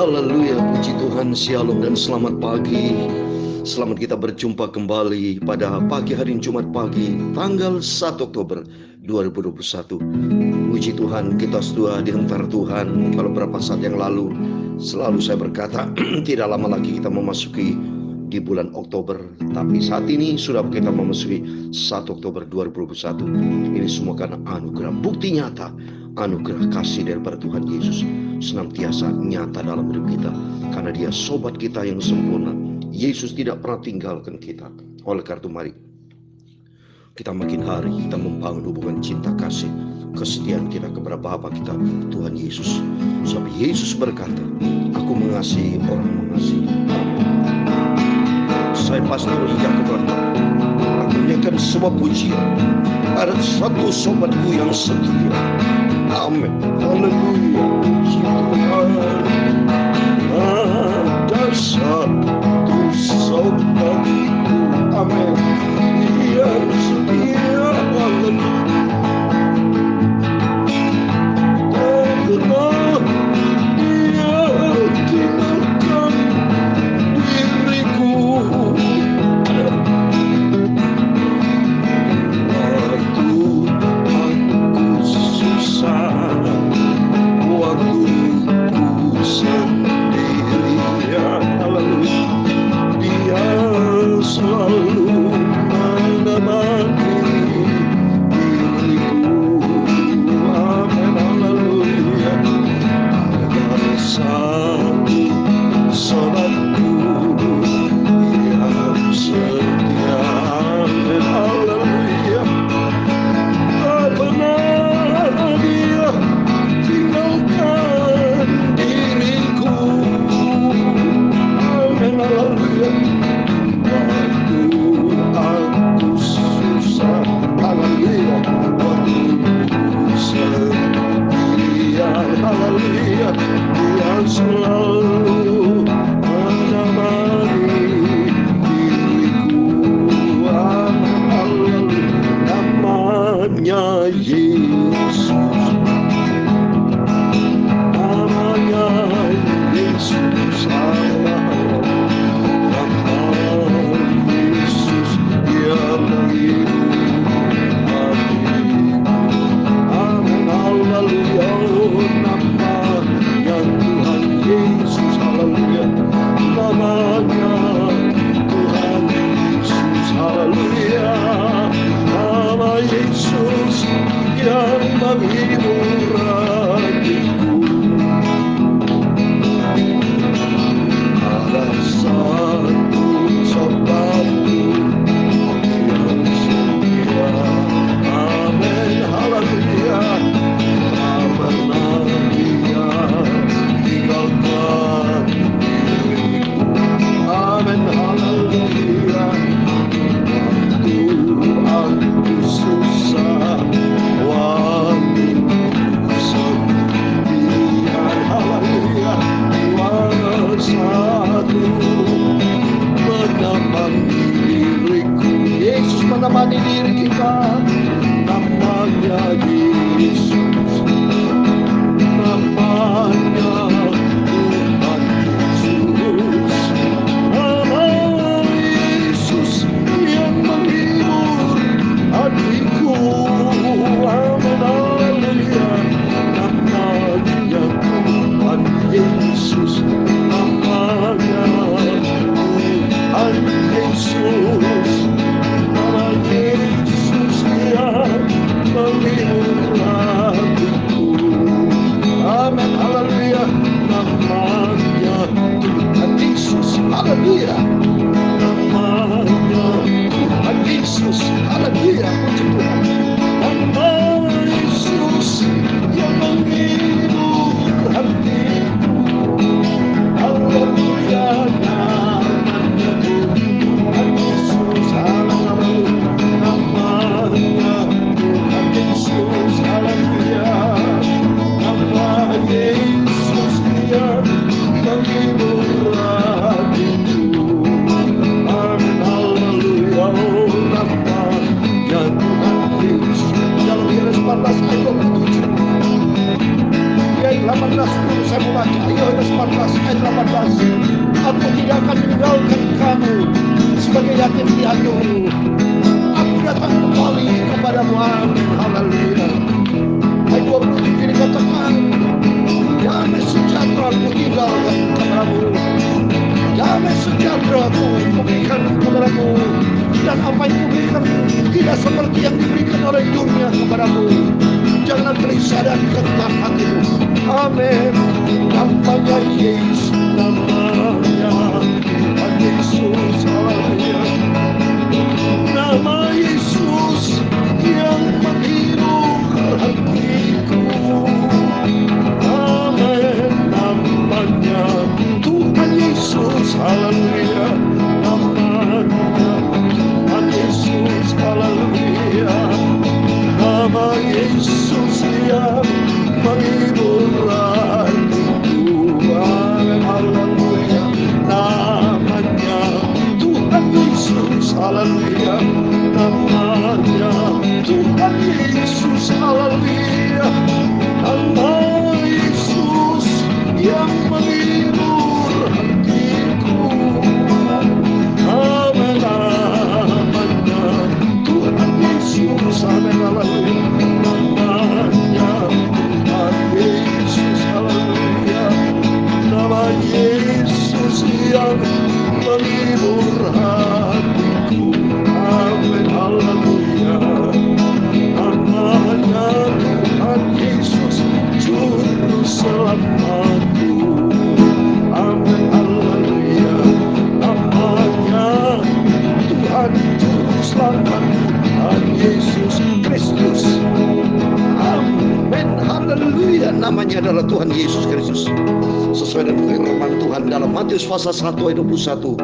Haleluya, puji Tuhan, shalom dan selamat pagi. Selamat kita berjumpa kembali pada pagi hari Jumat pagi tanggal 1 Oktober 2021. Puji Tuhan, kita sudah dihantar Tuhan. Kalau beberapa saat yang lalu selalu saya berkata tidak lama lagi kita memasuki di bulan Oktober, tapi saat ini sudah kita memasuki 1 Oktober 2021. Ini semua karena anugerah, bukti nyata anugerah kasih daripada Tuhan Yesus senantiasa nyata dalam hidup kita, karena Dia sobat kita yang sempurna. Yesus tidak pernah tinggalkan kita. Oleh karena itu mari kita makin hari kita membangun hubungan cinta kasih kesetiaan kita kepada Bapa kita Tuhan Yesus. Sebab Yesus berkata, aku mengasihi orang mengasihi. Saya pastor Yakub Rahmat, aku menyanyikan sebuah pujian. Ada satu sobatku yang setia. Amin. Haleluya. Puji Tuhan. Ada satu sobatku. Amin. Yang setia. Haleluya. Karena Dia tinggalkan diriku. Menemani diri kita, namanya Yesus, namanya Tuhan Yesus, nama Yesus yang menghibur hatiku. Amin, haleluya. Namanya Tuhan Yesus, namanya Tuhan Yesus. Yesus yang menghibur hatiku. Amin, haleluya. Namanya Tuhan Yesus, haleluya. Namanya Tuhan Yesus, haleluya. Puji Tuhan. Nama Yesus yang menghibur hatiku. Haleluya. Namanya Tuhan Yesus, haleluya. Yohanes 14 ayat 18, aku tidak akan meninggalkan kamu sebagai yatim piatu. Aku datang kembali kepadamu. Amin. Haleluya. Ayat 27 dikatakan, damai sejahtera ku tinggalkan kepadamu, damai sejahtera ku berikan kepadamu, dan apa yang kuberikan tidak seperti yang diberikan oleh dunia kepadamu. Jangan gelisah dan ketat hatimu. Amin. Namanya Yesus, namanya Tuhan Yesus. Haleluya. Nama Yesus yang menghibur hatiku. Amin. Namanya Tuhan Yesus. Haleluya. Namanya Tuhan Yesus. Haleluya. Nama Yesus yang menghibur hatiku. Amin. Haleluya. Namanya Tuhan Yesus. Haleluya. Namanya Tuhan Yesus. Haleluya. Nama Yesus yang menghibur hatiku. Amin. Namanya Tuhan Yesus. Amin. Haleluya. Namanya Tuhan Yesus. Haleluya. Nama Yesus yang menghibur hatiku. Amin. Haleluya. Namanya Tuhan Yesus, juru selamatku. Amin. Haleluya. Namanya Tuhan juru selamatku, Tuhan Yesus Kristus. Amin. Haleluya. Namanya adalah Tuhan Yesus Kristus. Sesuai dengan firman Tuhan dalam Matius pasal 1 ayat 21.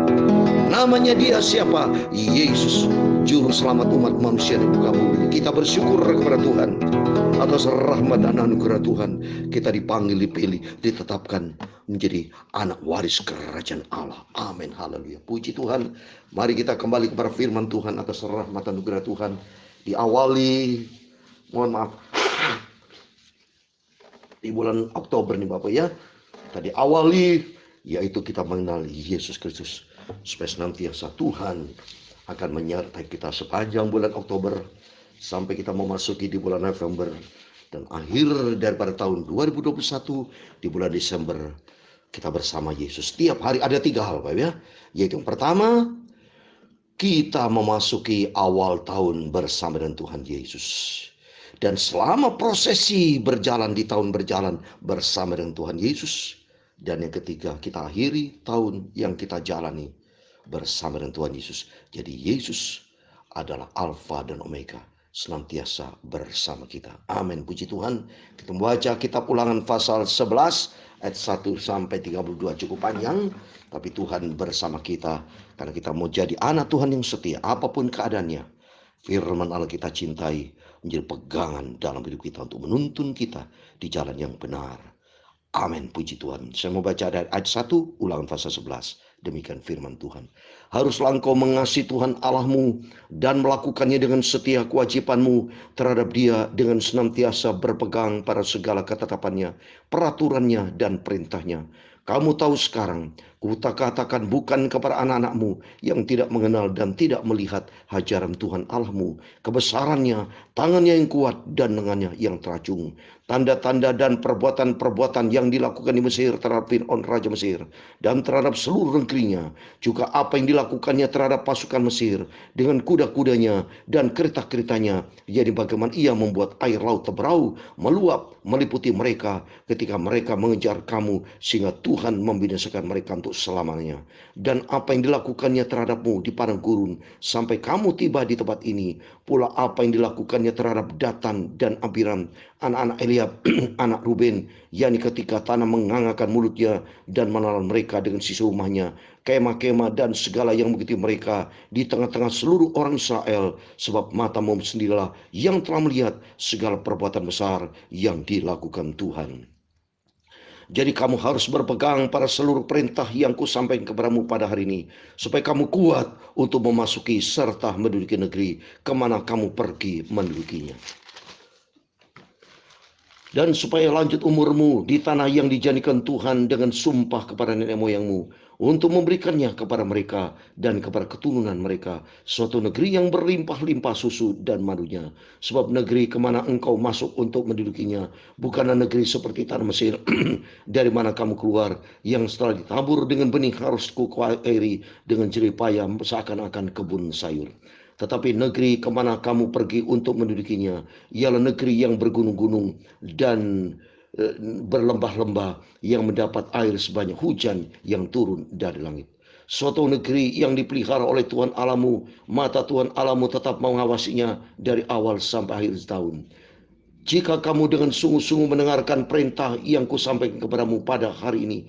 Namanya dia siapa? Yesus, juru selamat umat manusia di muka bumi. Kita bersyukur kepada Tuhan atas rahmat dan anugerah Tuhan. Kita dipanggil, dipilih, ditetapkan menjadi anak waris kerajaan Allah. Amin. Haleluya. Puji Tuhan. Mari kita kembali kepada firman Tuhan atas rahmat dan anugerah Tuhan. Diawali, mohon maaf, di bulan Oktober nih Bapak ya. Tadi awali yaitu kita mengenal Yesus Kristus, supaya senantiasa Tuhan akan menyertai kita sepanjang bulan Oktober sampai kita memasuki di bulan November, dan akhir daripada tahun 2021 di bulan Desember kita bersama Yesus. Setiap hari ada 3 hal Bapak ya, yaitu yang pertama, kita memasuki awal tahun bersama dengan Tuhan Yesus. Dan selama prosesi berjalan di tahun berjalan bersama dengan Tuhan Yesus. Dan yang ketiga, kita akhiri tahun yang kita jalani bersama dengan Tuhan Yesus. Jadi Yesus adalah Alfa dan Omega, senantiasa bersama kita. Amin. Puji Tuhan. Kita membaca kitab Ulangan pasal 11 ayat 1 sampai 32, cukup panjang, tapi Tuhan bersama kita karena kita mau jadi anak Tuhan yang setia apapun keadaannya. Firman Allah kita cintai menjadi pegangan dalam hidup kita untuk menuntun kita di jalan yang benar. Amin. Puji Tuhan. Saya mau baca dari ayat 1 Ulangan pasal 11. Demikian firman Tuhan. Haruslah engkau mengasihi Tuhan Allahmu dan melakukannya dengan setia kewajibanmu terhadap Dia, dengan senantiasa berpegang pada segala ketetapannya, peraturannya dan perintahnya. Kamu tahu sekarang, kukatakan bukan kepada anak-anakmu yang tidak mengenal dan tidak melihat ajaran Tuhan Allahmu, kebesarannya, tangannya yang kuat dan lengannya yang teracung, tanda-tanda dan perbuatan-perbuatan yang dilakukan di Mesir terhadap Fir'aun Raja Mesir dan terhadap seluruh negerinya, juga apa yang dilakukannya terhadap pasukan Mesir dengan kuda-kudanya dan kereta-keretanya, jadi bagaimana ia membuat air laut terberau, meluap, meliputi mereka ketika mereka mengejar kamu, sehingga Tuhan membinasakan mereka untuk selamanya. Dan apa yang dilakukannya terhadapmu di padang gurun sampai kamu tiba di tempat ini, pula apa yang dilakukannya terhadap Datan dan Abiram, anak-anak Eliab, anak Ruben, yakni ketika tanah mengangakan mulutnya dan menelan mereka dengan sisa rumahnya, kemah-kemah dan segala yang mengikuti mereka di tengah-tengah seluruh orang Israel, sebab matamu sendirilah yang telah melihat segala perbuatan besar yang dilakukan Tuhan. Jadi kamu harus berpegang pada seluruh perintah yang kusampaikan kepadamu pada hari ini, supaya kamu kuat untuk memasuki serta menduduki negeri kemana kamu pergi mendudukinya. Dan supaya lanjut umurmu di tanah yang dijanjikan Tuhan dengan sumpah kepada nenek moyangmu, untuk memberikannya kepada mereka dan kepada keturunan mereka, suatu negeri yang berlimpah-limpah susu dan madunya. Sebab negeri kemana engkau masuk untuk mendudukinya bukanlah negeri seperti tanah Mesir dari mana kamu keluar, yang setelah ditabur dengan benih harus kuairi dengan jerih payah seakan-akan kebun sayur. Tetapi negeri kemana kamu pergi untuk mendudukinya ialah negeri yang bergunung-gunung dan berlembah-lembah, yang mendapat air sebanyak hujan yang turun dari langit. Suatu negeri yang dipelihara oleh Tuhan Allahmu, mata Tuhan Allahmu tetap mengawasinya dari awal sampai akhir tahun. Jika kamu dengan sungguh-sungguh mendengarkan perintah yang kusampaikan kepadamu pada hari ini,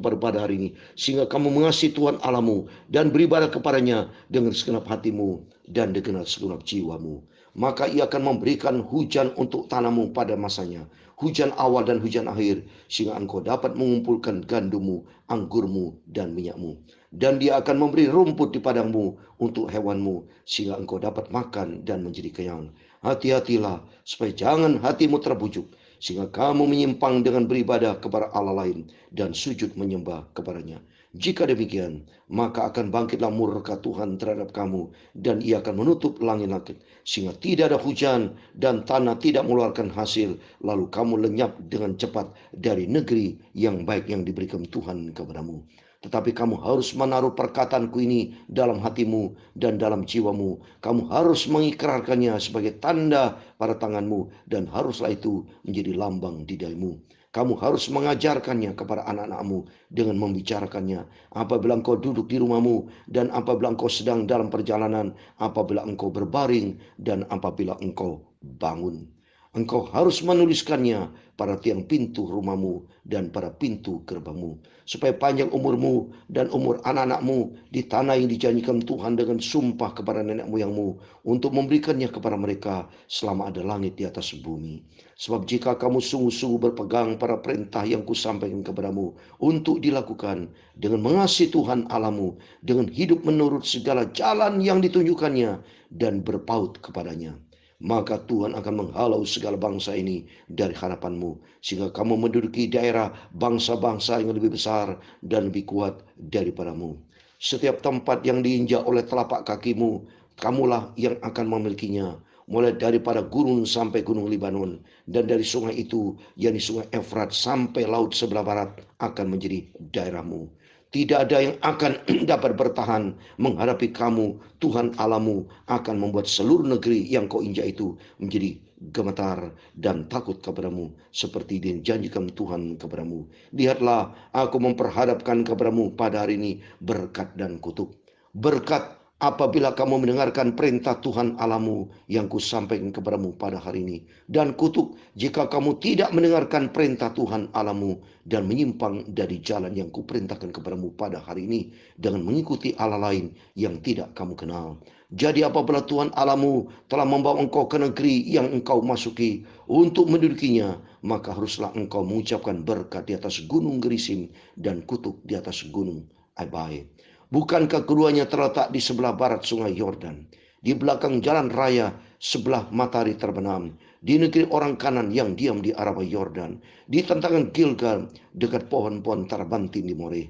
pada hari ini, sehingga kamu mengasihi Tuhan Allahmu dan beribadah kepadanya dengan segenap hatimu dan dengan segenap jiwamu, maka ia akan memberikan hujan untuk tanahmu pada masanya, hujan awal dan hujan akhir, sehingga engkau dapat mengumpulkan gandummu, anggurmu, dan minyakmu. Dan dia akan memberi rumput di padangmu untuk hewanmu, sehingga engkau dapat makan dan menjadi kenyang. Hati-hatilah supaya jangan hatimu terbujuk, sehingga kamu menyimpang dengan beribadah kepada Allah lain dan sujud menyembah kepadanya. Jika demikian, maka akan bangkitlah murka Tuhan terhadap kamu, dan ia akan menutup langit-langit, sehingga tidak ada hujan dan tanah tidak mengeluarkan hasil. Lalu kamu lenyap dengan cepat dari negeri yang baik yang diberikan Tuhan kepadamu. Tetapi kamu harus menaruh perkataanku ini dalam hatimu dan dalam jiwamu. Kamu harus mengikrarkannya sebagai tanda pada tanganmu, dan haruslah itu menjadi lambang di dahimu. Kamu harus mengajarkannya kepada anak-anakmu dengan membicarakannya apabila engkau duduk di rumahmu, dan apabila engkau sedang dalam perjalanan, apabila engkau berbaring, dan apabila engkau bangun. Engkau harus menuliskannya pada tiang pintu rumahmu dan pada pintu gerbangmu, supaya panjang umurmu dan umur anak-anakmu di tanah yang dijanjikan Tuhan dengan sumpah kepada nenek moyangmu, untuk memberikannya kepada mereka selama ada langit di atas bumi. Sebab jika kamu sungguh-sungguh berpegang pada perintah yang kusampaikan kepadamu untuk dilakukan dengan mengasihi Tuhan Allahmu, dengan hidup menurut segala jalan yang ditunjukkannya dan berpaut kepadanya, maka Tuhan akan menghalau segala bangsa ini dari hadapanmu, sehingga kamu menduduki daerah bangsa-bangsa yang lebih besar dan lebih kuat daripadamu. Setiap tempat yang diinjak oleh telapak kakimu, kamulah yang akan memilikinya, mulai daripada gunung sampai gunung Libanon, dan dari sungai itu, yakni sungai Efrat, sampai laut sebelah barat akan menjadi daerahmu. Tidak ada yang akan dapat bertahan menghadapi kamu. Tuhan Allahmu akan membuat seluruh negeri yang kau injak itu menjadi gemetar dan takut kepadamu, seperti dijanjikan Tuhan kepadamu. Lihatlah, aku memperhadapkan kepadamu pada hari ini berkat dan kutuk. Berkat apabila kamu mendengarkan perintah Tuhan Allahmu yang kusampaikan kepadamu pada hari ini, dan kutuk jika kamu tidak mendengarkan perintah Tuhan Allahmu dan menyimpang dari jalan yang kuperintahkan kepadamu pada hari ini dengan mengikuti Allah lain yang tidak kamu kenal. Jadi apabila Tuhan Allahmu telah membawa engkau ke negeri yang engkau masuki untuk mendudukinya, maka haruslah engkau mengucapkan berkat di atas gunung Gerisim dan kutuk di atas gunung Ebal. Bukankah keduanya terletak di sebelah barat sungai Yordan, di belakang jalan raya sebelah matahari terbenam, di negeri orang Kanan yang diam di arah Yordan, di tentangan Gilgal, dekat pohon-pohon tarbantin di More?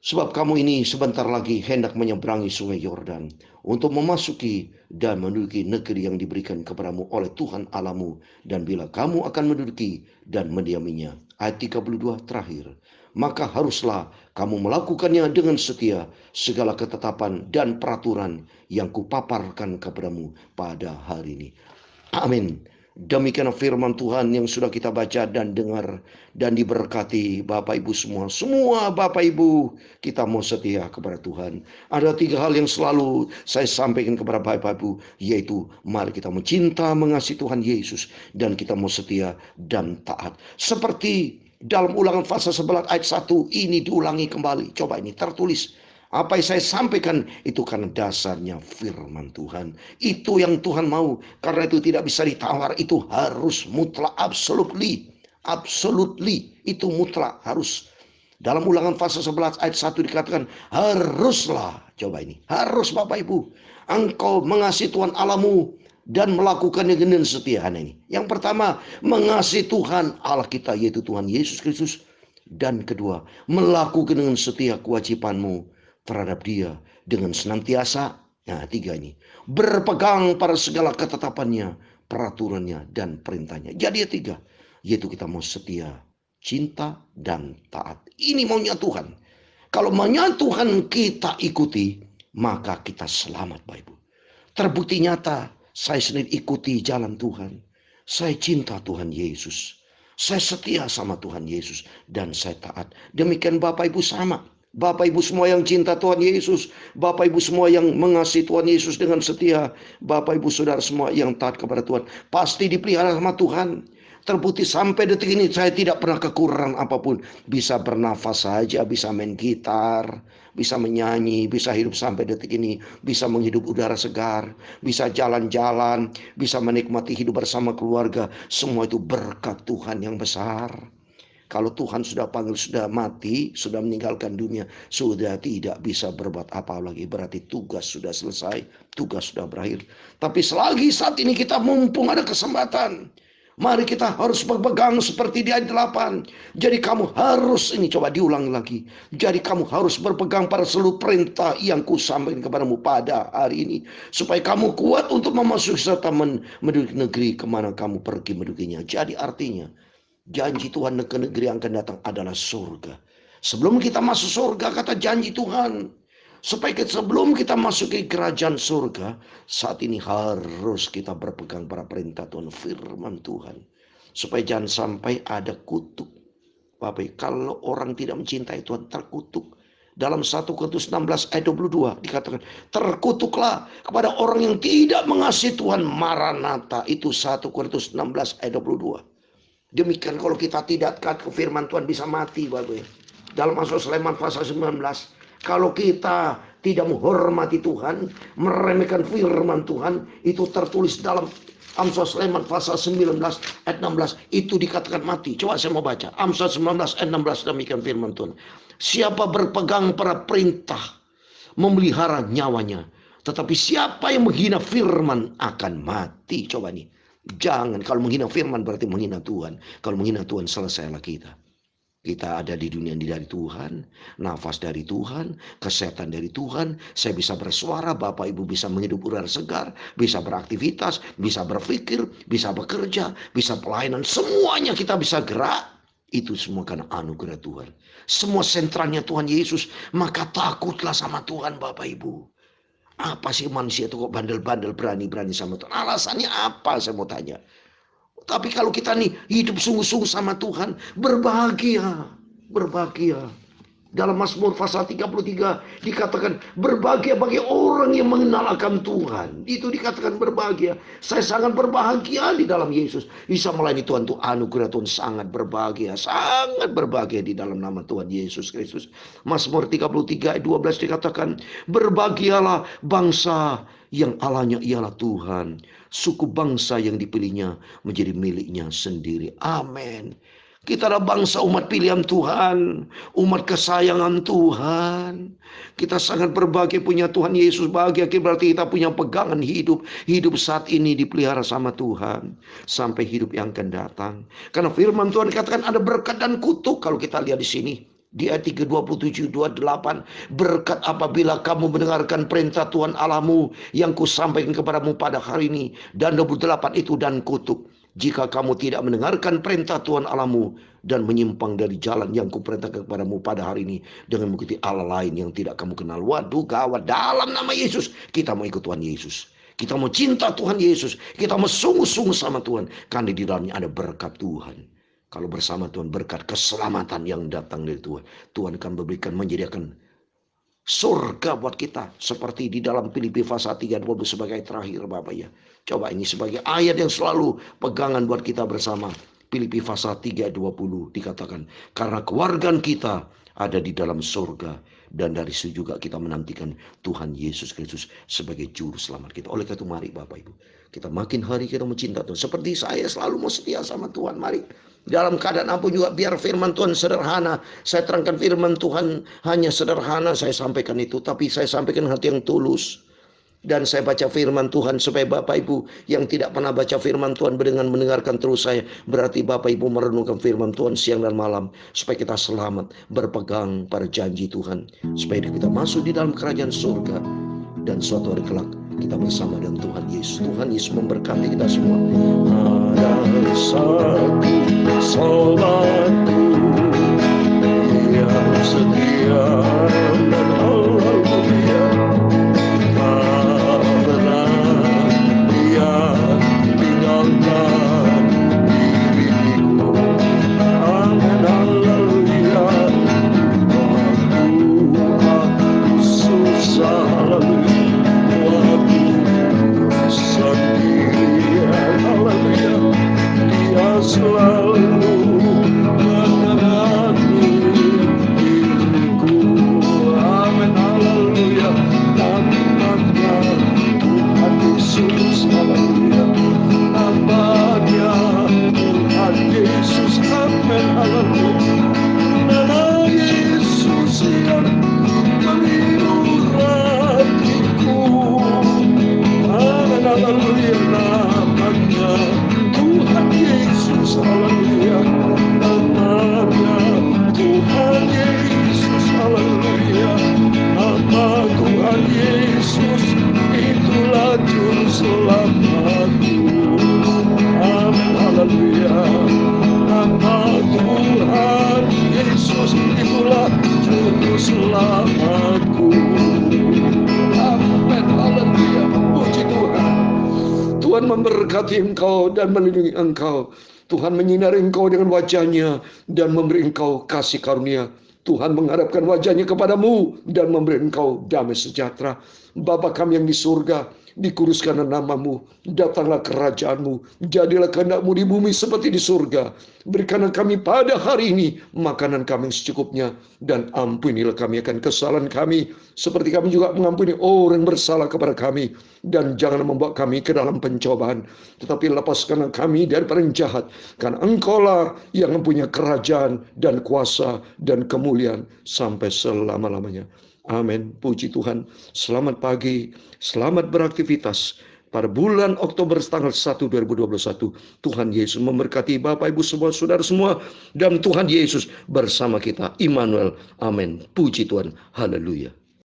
Sebab kamu ini sebentar lagi hendak menyeberangi sungai Yordan untuk memasuki dan menduduki negeri yang diberikan kepadamu oleh Tuhan Allahmu. Dan bila kamu akan menduduki dan mendiaminya, ayat 32 terakhir, maka haruslah kamu melakukannya dengan setia segala ketetapan dan peraturan yang kupaparkan kepadamu pada hari ini. Amin. Demikian firman Tuhan yang sudah kita baca dan dengar, dan diberkati Bapak Ibu semua. Semua Bapak Ibu, kita mau setia kepada Tuhan. Ada 3 hal yang selalu saya sampaikan kepada Bapak Ibu, yaitu mari kita mencinta, mengasihi Tuhan Yesus, dan kita mau setia dan taat. Seperti dalam Ulangan pasal 11 ayat 1 ini diulangi kembali. Coba, ini tertulis. Apa yang saya sampaikan itu karena dasarnya firman Tuhan. Itu yang Tuhan mau. Karena itu tidak bisa ditawar. Itu harus mutlak. Absolutely. Itu mutlak. Harus. Dalam Ulangan pasal 11 ayat 1 dikatakan haruslah. Coba ini. Harus Bapak Ibu. Engkau mengasihi Tuhan Allahmu dan melakukannya dengan setia. Ini yang pertama, mengasihi Tuhan Allah kita, yaitu Tuhan Yesus Kristus. Dan kedua, melakukan dengan setia kewajibanmu terhadap Dia dengan senantiasa. Nah, tiga ini, berpegang pada segala ketetapannya, peraturannya, dan perintahnya. Jadi tiga, yaitu kita mau setia, cinta, dan taat. Ini maunya Tuhan. Kalau maunya Tuhan kita ikuti, maka kita selamat, Bapak Ibu. Terbukti nyata, saya sendiri ikuti jalan Tuhan. Saya cinta Tuhan Yesus. Saya setia sama Tuhan Yesus dan saya taat. Demikian Bapak Ibu sama. Bapak Ibu semua yang cinta Tuhan Yesus, Bapak Ibu semua yang mengasihi Tuhan Yesus dengan setia, Bapak Ibu saudara semua yang taat kepada Tuhan, pasti dipelihara sama Tuhan. Terbukti sampai detik ini saya tidak pernah kekurangan apapun. Bisa bernafas saja, bisa main gitar, bisa menyanyi, bisa hidup sampai detik ini, bisa menghidup udara segar, bisa jalan-jalan, bisa menikmati hidup bersama keluarga. Semua itu berkat Tuhan yang besar. Kalau Tuhan sudah panggil, sudah mati, sudah meninggalkan dunia, sudah tidak bisa berbuat apa lagi. Berarti tugas sudah selesai, tugas sudah berakhir. Tapi selagi saat ini kita mumpung ada kesempatan, mari kita harus berpegang seperti di ayat 8. Jadi kamu harus, ini coba diulang lagi. Jadi kamu harus berpegang pada seluruh perintah yang kusampaikan kepadamu pada hari ini. Supaya kamu kuat untuk memasuki serta menduduki negeri kemana kamu pergi mendudukinya. Jadi artinya, janji Tuhan ke negeri yang akan datang adalah surga. Sebelum kita masuk surga, kata janji Tuhan, supaya sebelum kita masuk ke kerajaan surga, saat ini harus kita berpegang pada perintah Tuhan, firman Tuhan. Supaya jangan sampai ada kutuk. Bapak, kalau orang tidak mencintai Tuhan, terkutuk. Dalam 1 Korintus 16 ayat 22 dikatakan, terkutuklah kepada orang yang tidak mengasihi Tuhan. Maranatha, itu 1 Korintus 16 ayat 22. Demikian kalau kita tidak taat ke firman Tuhan, bisa mati, Bapak. Dalam Amsal Sulaiman pasal 19, kalau kita tidak menghormati Tuhan, meremehkan firman Tuhan, itu tertulis dalam Amsal Sulaiman pasal 19 ayat 16, itu dikatakan mati. Coba saya mau baca Amsal 19 ayat 16, demikian firman Tuhan. Siapa berpegang pada perintah, memelihara nyawanya, tetapi siapa yang menghina firman akan mati. Coba nih, jangan, kalau menghina firman berarti menghina Tuhan. Kalau menghina Tuhan, selesailah kita. Kita ada di dunia ini dari Tuhan, nafas dari Tuhan, kesehatan dari Tuhan. Saya bisa bersuara, Bapak Ibu bisa menghidup udara segar, bisa beraktivitas, bisa berpikir, bisa bekerja, bisa pelayanan. Semuanya kita bisa gerak. Itu semua karena anugerah Tuhan. Semua sentralnya Tuhan Yesus. Maka takutlah sama Tuhan, Bapak Ibu. Apa sih manusia itu kok bandel-bandel berani-berani sama Tuhan? Alasannya apa, saya mau tanya. Tapi kalau kita nih hidup sungguh-sungguh sama Tuhan, berbahagia. Dalam Mazmur pasal 33 dikatakan berbahagia bagi orang yang mengenal akan Tuhan. Itu dikatakan berbahagia. Saya sangat berbahagia di dalam Yesus. Bisa melayani Tuhan, itu anugerah Tuhan, sangat berbahagia. Sangat berbahagia di dalam nama Tuhan Yesus Kristus. Mazmur 33 ayat 12 dikatakan, berbahagialah bangsa yang Allahnya ialah Tuhan. Suku bangsa yang dipilihnya menjadi miliknya sendiri. Amin. Kita adalah bangsa umat pilihan Tuhan, umat kesayangan Tuhan. Kita sangat berbahagia punya Tuhan Yesus. Bahagia berarti kita punya pegangan hidup. Hidup saat ini dipelihara sama Tuhan sampai hidup yang akan datang. Karena firman Tuhan dikatakan ada berkat dan kutuk. Kalau kita lihat di sini, di ayat 3:27, 28, berkat apabila kamu mendengarkan perintah Tuhan Allahmu yang kusampaikan kepadamu pada hari ini. Dan 28 itu dan kutuk, jika kamu tidak mendengarkan perintah Tuhan Allahmu dan menyimpang dari jalan yang kuperintahkan kepadamu pada hari ini dengan mengikuti Allah lain yang tidak kamu kenal. Waduh, gawat. Dalam nama Yesus kita mau ikut Tuhan Yesus. Kita mau cinta Tuhan Yesus. Kita mau sungguh-sungguh sama Tuhan, karena di dalamnya ada berkat Tuhan. Kalau bersama Tuhan, berkat keselamatan yang datang dari Tuhan. Tuhan akan memberikan, menyediakan surga buat kita. Seperti di dalam Filipi pasal 3 sebagai terakhir, Bapak ya. Coba ini sebagai ayat yang selalu pegangan buat kita bersama. Filipi pasal 3:20 dikatakan, karena kewargaan kita ada di dalam surga, dan dari situ juga kita menantikan Tuhan Yesus Kristus sebagai juru selamat kita. Oleh karena itu mari Bapak Ibu, kita makin hari kita mencinta Tuhan. Seperti saya selalu mau setia sama Tuhan. Mari dalam keadaan apa juga, biar firman Tuhan sederhana. Saya terangkan firman Tuhan hanya sederhana, saya sampaikan itu. Tapi saya sampaikan hati yang tulus. Dan saya baca firman Tuhan supaya Bapak Ibu yang tidak pernah baca firman Tuhan dengan mendengarkan terus saya. Berarti Bapak Ibu merenungkan firman Tuhan siang dan malam. Supaya kita selamat berpegang pada janji Tuhan. Supaya kita masuk di dalam kerajaan surga. Dan suatu hari kelak kita bersama dengan Tuhan Yesus. Tuhan Yesus memberkati kita semua. Ada satu solatku yang setia dan haleluya. Tuhan memberkati engkau dan melindungi engkau. Tuhan menyinari engkau dengan wajah-Nya dan memberi engkau kasih karunia. Tuhan menghadapkan wajah-Nya kepadamu dan memberi engkau damai sejahtera. Bapa kami yang di surga, dikuduskanlah nama-Mu, datanglah kerajaan-Mu, jadilah kehendak-Mu di bumi seperti di surga. Berikanlah kami pada hari ini makanan kami yang secukupnya, dan ampunilah kami akan kesalahan kami, seperti kami juga mengampuni orang bersalah kepada kami. Dan janganlah membawa kami ke dalam pencobaan, tetapi lepaskanlah kami daripada yang jahat, karena Engkau-lah yang mempunyai kerajaan dan kuasa dan kemuliaan sampai selama-lamanya. Amin. Puji Tuhan. Selamat pagi, selamat beraktivitas pada bulan Oktober tanggal 1 2021. Tuhan Yesus memberkati Bapak Ibu semua, saudara semua, dan Tuhan Yesus bersama kita. Immanuel. Amin. Puji Tuhan. Haleluya.